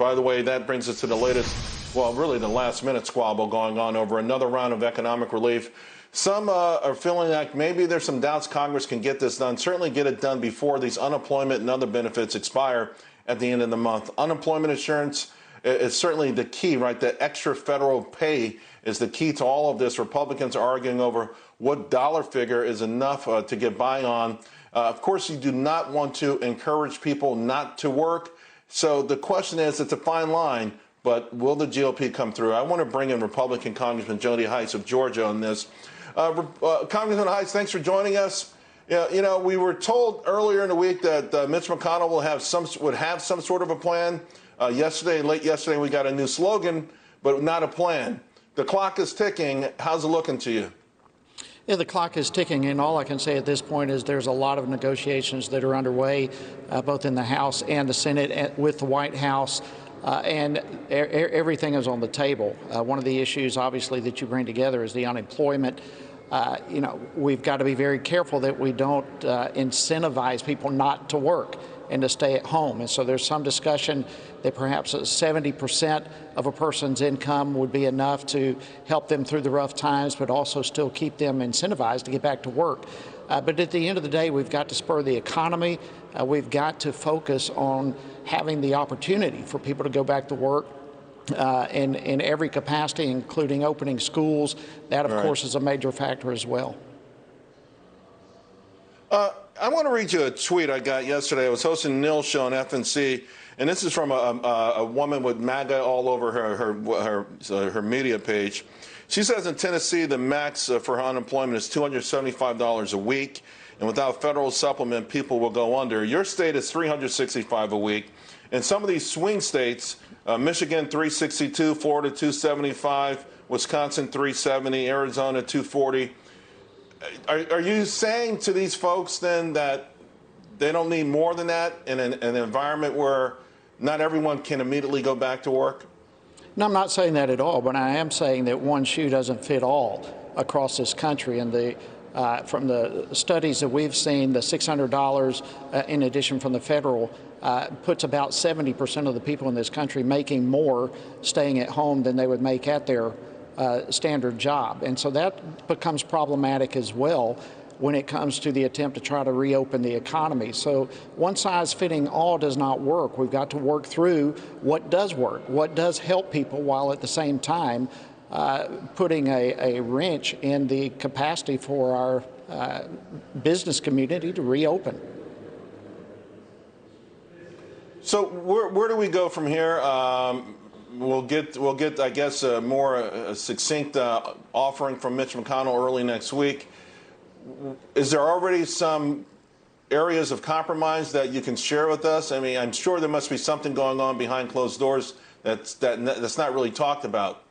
By the way, that brings us to the latest, well, really the last-minute squabble going on over another round of economic relief. Some are feeling like maybe there's some doubts Congress can get this done, certainly get it done before these unemployment and other benefits expire at the end of the month. Unemployment insurance is certainly the key, right? The extra federal pay is the key to all of this. Republicans are arguing over what dollar figure is enough to get by on. Of course, you do not want to encourage people not to work. So the question is, it's a fine line, but will the GOP come through? I want to bring in Republican Congressman Jody Hice of Georgia on this. Congressman Hice, thanks for joining us. You know, we were told earlier in the week that Mitch McConnell would have some sort of a plan. Late yesterday, we got a new slogan, but not a plan. The clock is ticking. How's it looking to you? Yeah, the clock is ticking, and all I can say at this point is there's a lot of negotiations that are underway, both in the House and the Senate with the White House, and everything is on the table. One of the issues, obviously, that you bring together is the unemployment. You know, we've got to be very careful that we don't incentivize people not to work and to stay at home. And so there's some discussion that perhaps 70% of a person's income would be enough to help them through the rough times, but also still keep them incentivized to get back to work. But at the end of the day, we've got to spur the economy. We've got to focus on having the opportunity for people to go back to work in every capacity, including opening schools. That, of course, is a major factor as well. I want to read you a tweet I got yesterday. I was hosting Neil's show on FNC, and this is from a woman with MAGA all over her media page. She says in Tennessee, the max for her unemployment is $275 a week, and without federal supplement, people will go under. Your state is $365 a week. In some of these swing states, Michigan $362, Florida $275, Wisconsin $370, Arizona $240. Are you saying to these folks then that they don't need more than that in an environment where not everyone can immediately go back to work? No, I'm not saying that at all, but I am saying that one shoe doesn't fit all across this country. And from the studies that we've seen, the $600 in addition from the federal puts about 70% of the people in this country making more staying at home than they would make at their standard job. And so that becomes problematic as well when it comes to the attempt to try to reopen the economy. So one size fitting all does not work. We've got to work through what does work, what does help people, while at the same time putting a wrench in the capacity for our business community to reopen. So where do we go from here? We'll get, I guess, a more succinct offering from Mitch McConnell early next week. Is there already some areas of compromise that you can share with us? I mean, I'm sure there must be something going on behind closed doors that's not really talked about.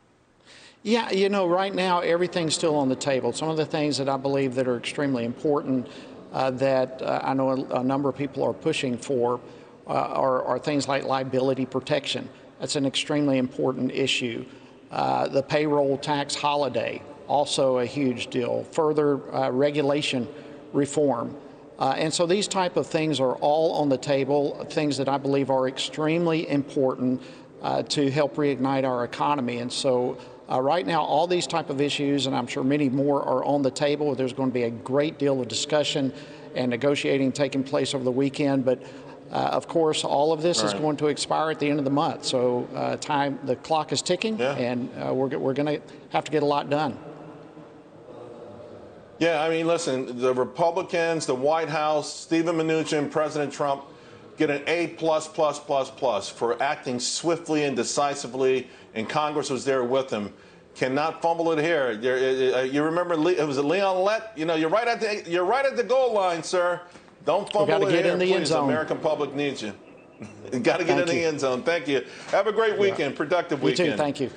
Yeah, you know, right now everything's still on the table. Some of the things that I believe that are extremely important that I know a number of people are pushing for are things like liability protection. That's an extremely important issue. The payroll tax holiday, also a huge deal. Further regulation reform. And so these type of things are all on the table, things that I believe are extremely important to help reignite our economy. And so right now, all these type of issues, and I'm sure many more, are on the table. There's going to be a great deal of discussion and negotiating taking place over the weekend. But of course, all of this is going to expire at the end of the month. So the clock is ticking, and we're going to have to get a lot done. Yeah, I mean, listen, the Republicans, the White House, Stephen Mnuchin, President Trump get an A++++ for acting swiftly and decisively, and Congress was there with them. Cannot fumble it here. You remember, it was Leon Lett? You know, you're right at the goal line, sir. Don't fumble it here, please. The American public needs you. You got to get in the end zone. Thank you. Have a great weekend, productive weekend. You too. Thank you.